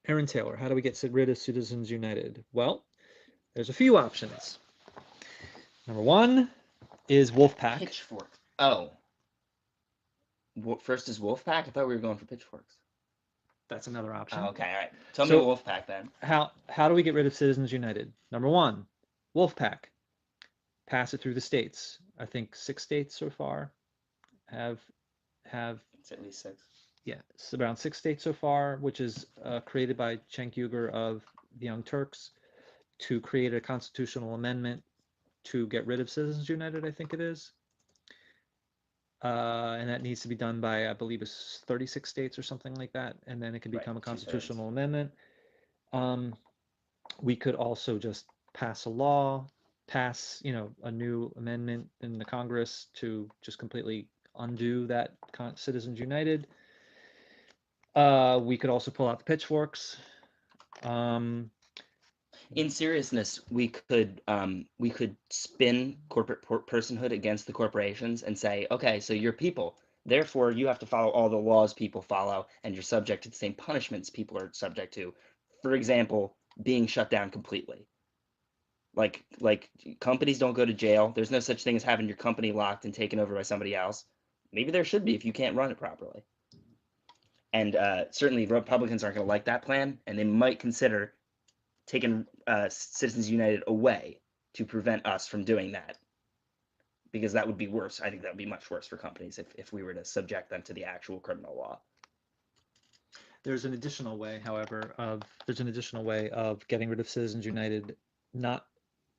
Erin Taylor, how do we get rid of Citizens United? Well, there's a few options. Number one is Wolf-PAC. Pitchfork. Oh. First is Wolf-PAC? I thought we were going for Pitchforks. That's another option. Oh, okay, all right. Tell me Wolf-PAC then. How do we get rid of Citizens United? Number one, Wolf-PAC. Pass it through the states. I think 6 states so far have It's at least 6. Yeah, it's around 6 states so far, which is created by Cenk Uygur of the Young Turks to create a constitutional amendment to get rid of Citizens United, I think it is. And that needs to be done by, I believe, it's 36 states or something like that, and then it can become a constitutional amendment. We could also just pass a law, pass, a new amendment in the Congress to just completely undo that Citizens United. We could also pull out the pitchforks. In seriousness, we could spin corporate personhood against the corporations and say, okay, so you're people, therefore you have to follow all the laws people follow, and you're subject to the same punishments people are subject to. For example, being shut down completely. Like companies don't go to jail. There's no such thing as having your company locked and taken over by somebody else. Maybe there should be if you can't run it properly. And certainly Republicans aren't going to like that plan, and they might consider taking Citizens United away to prevent us from doing that, because that would be worse. I think that would be much worse for companies if we were to subject them to the actual criminal law. There's an additional way, however, of getting rid of Citizens United, not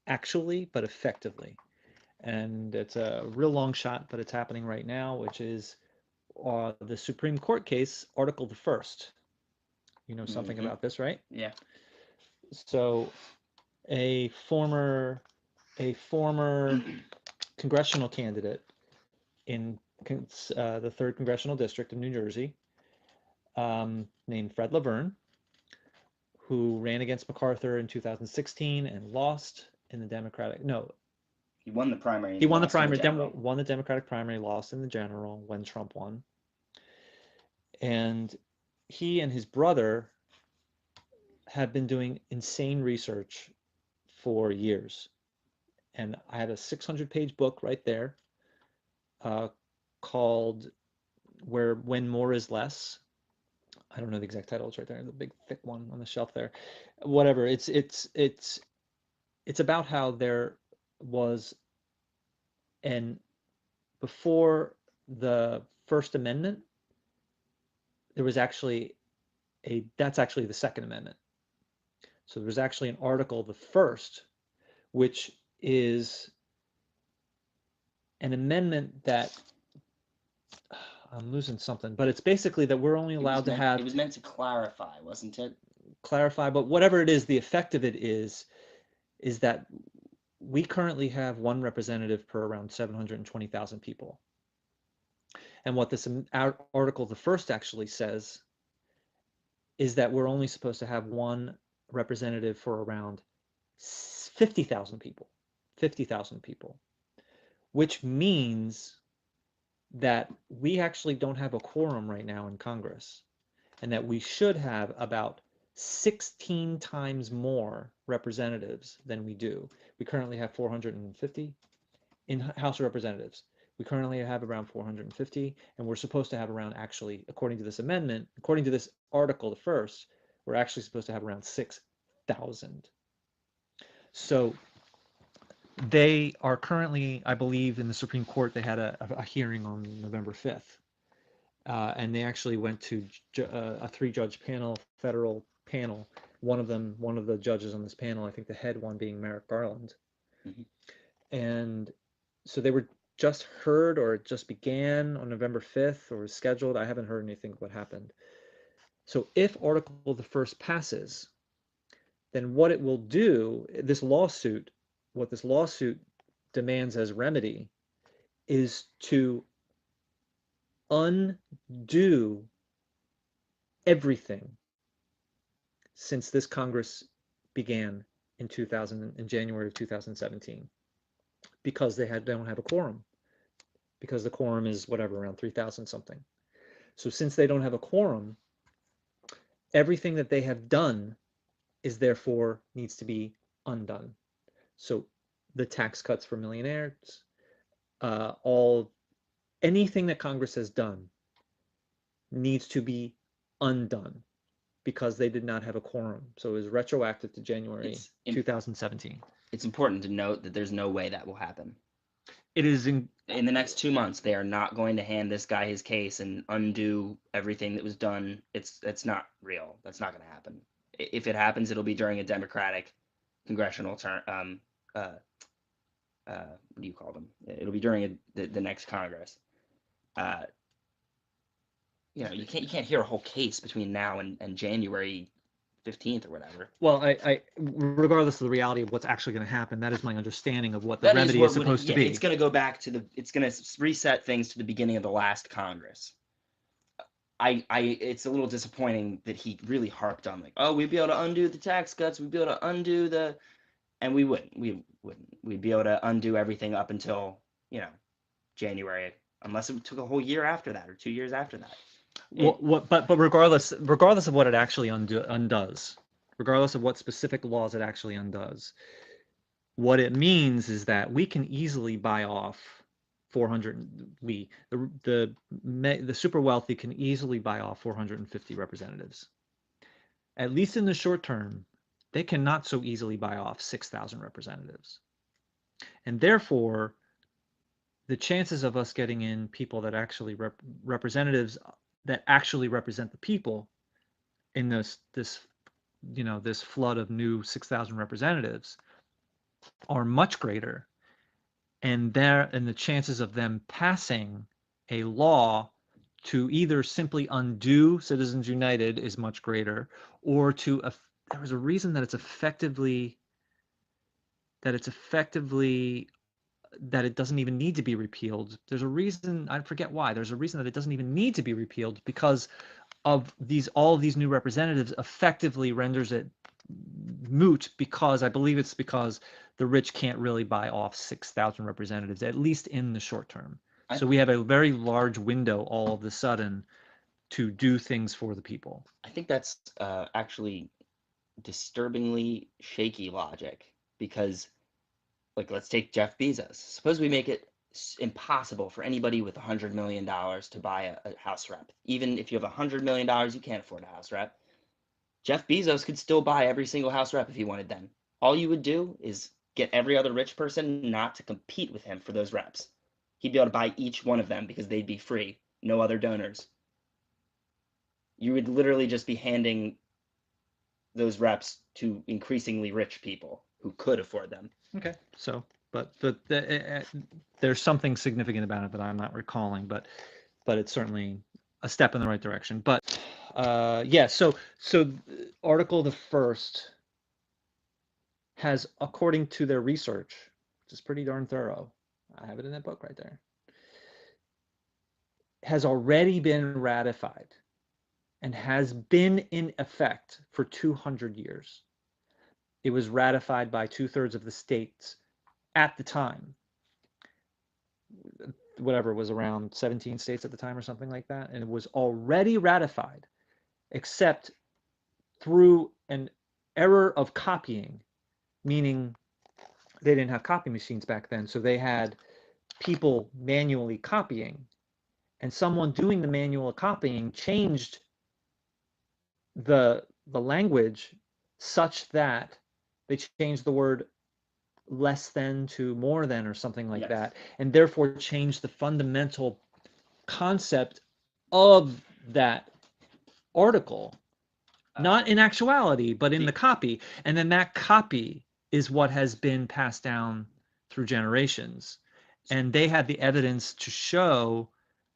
actually, but effectively. And it's a real long shot, but it's happening right now, which is the Supreme Court case, Article the First. You know something about this, right? Yeah. So a former congressional candidate in the 3rd Congressional District of New Jersey, named Fred LaVergne, who ran against MacArthur in 2016 and lost in the Democratic. No, he won the primary. He won the primary. Won the Democratic primary, lost in the general when Trump won. And he and his brother have been doing insane research for years. And I have a 600-page book right there called When More Is Less. I don't know the exact title. It's right there, the big thick one on the shelf there. Whatever. It's about how there was before the First Amendment, there was actually that's actually the Second Amendment. So there's actually an article, the first, which is an amendment that I'm losing something, but it's basically that we're only allowed to have. It was meant to clarify, wasn't it? Clarify, but whatever it is, the effect of it is that we currently have one representative per around 720,000 people. And what this article, the first, actually says is that we're only supposed to have one representative for around 50,000 people. 50,000 people, which means that we actually don't have a quorum right now in Congress, and that we should have about 16 times more representatives than we do. We currently have 450 in House of Representatives. We currently have around 450, and we're supposed to have around, actually, according to this amendment, according to this article, the first, we're actually supposed to have around 6,000. So they are currently, I believe, in the Supreme Court. They had a hearing on November 5th, and they actually went to a 3-judge panel, federal panel. One of the judges on this panel, I think the head one being Merrick Garland. And so they were just heard, or it just began on November 5th, or was scheduled. I haven't heard anything what happened. So if Article the First passes, then what it will do, what this lawsuit demands as remedy, is to undo everything since this Congress began in January of 2017, because they don't have a quorum, because the quorum is whatever, around 3,000 something. So since they don't have a quorum, everything that they have done is therefore needs to be undone. So the tax cuts for millionaires, all anything that Congress has done needs to be undone because they did not have a quorum. So it was retroactive to January 2017. It's important to note that there's no way that will happen. It is in the next 2 months. They are not going to hand this guy his case and undo everything that was done. It's not real. That's not going to happen. If it happens, it'll be during a Democratic congressional term. What do you call them? It'll be during the next Congress. You can't hear a whole case between now and January 15th or whatever. Well, I regardless of the reality of what's actually going to happen, that is my understanding of what the remedy is supposed to be. It's going to go back to it's going to reset things to the beginning of the last Congress. It's a little disappointing that he really harped on like, oh, we'd be able to undo the tax cuts, we'd be able to undo and we wouldn't. We'd be able to undo everything up until, January, unless it took a whole year after that or 2 years after that. But regardless of what it actually undoes, regardless of what specific laws it actually undoes, what it means is that we can easily buy off 400. The super wealthy can easily buy off 450 representatives. At least in the short term, they cannot so easily buy off 6,000 representatives, and therefore, the chances of us getting in people that actually representatives that actually represent the people in this flood of new 6,000 representatives are much greater, and the chances of them passing a law to either simply undo Citizens United is much greater, or there was a reason that that it doesn't even need to be repealed. There's a reason, I forget why. There's a reason that it doesn't even need to be repealed because of all of these new representatives effectively renders it moot, because I believe it's because the rich can't really buy off 6,000 representatives, at least in the short term. So we have a very large window all of a sudden to do things for the people. I think that's actually disturbingly shaky logic, because let's take Jeff Bezos. Suppose we make it impossible for anybody with $100 million to buy a house rep. Even if you have $100 million, you can't afford a house rep. Jeff Bezos could still buy every single house rep if he wanted them. All you would do is get every other rich person not to compete with him for those reps. He'd be able to buy each one of them because they'd be free, no other donors. You would literally just be handing those reps to increasingly rich people who could afford them. Okay, so, but there's something significant about it that I'm not recalling, but it's certainly a step in the right direction. But yeah, so Article the First has, according to their research, which is pretty darn thorough, I have it in that book right there, has already been ratified and has been in effect for 200 years. It was ratified by 2/3 of the states at the time. Whatever, it was around 17 states at the time or something like that. And it was already ratified, except through an error of copying, meaning they didn't have copy machines back then. So they had people manually copying, and someone doing the manual copying changed the language such that they changed the word less than to more than or something like that, and therefore changed the fundamental concept of that article, not in actuality, but in the copy. And then that copy is what has been passed down through generations. And they had the evidence to show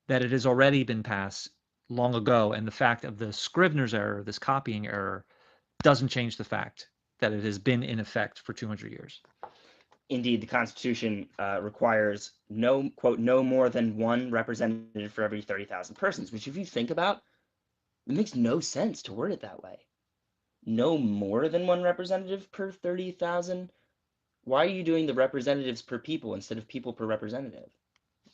that it has already been passed long ago. And the fact of the Scrivener's error, this copying error, doesn't change the fact that it has been in effect for 200 years. Indeed, the Constitution requires no more than one representative for every 30,000 persons, which, if you think about, it makes no sense to word it that way. No more than one representative per 30,000? Why are you doing the representatives per people instead of people per representative?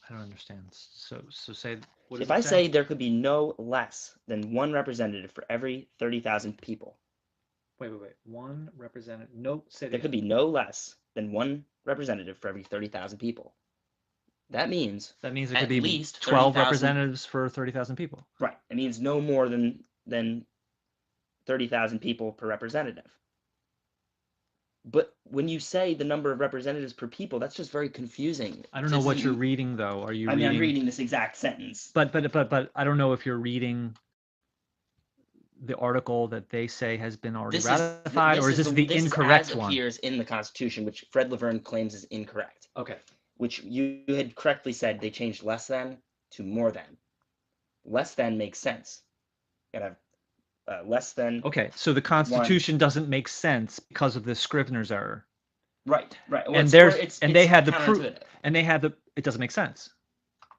I don't understand. So say, what does If it I say? say there could be no less than one representative for every 30,000 people, Wait. One representative. No, say it there could again. be no less than one representative for every 30,000 people. That means That means there could at be least 12 30,000. representatives for 30,000 people. Right. It means no more than 30,000 people per representative. But when you say the number of representatives per people, that's just very confusing. I don't know what you're reading though. Are you I mean, reading? I'm reading this exact sentence. But I don't know if you're reading the article that they say has been already ratified, or is this the incorrect one? This appears in the Constitution, which Fred LaVergne claims is incorrect. Okay. Which you had correctly said they changed less than to more than. Less than makes sense. You gotta have less than. Okay, so the Constitution doesn't make sense because of the Scrivener's error. Right. Well, and they had the proof, and they had the. It doesn't make sense.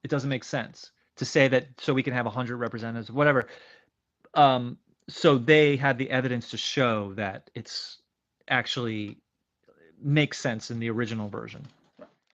It doesn't make sense to say that so we can have 100 representatives, whatever. So they had the evidence to show that it's actually makes sense in the original version.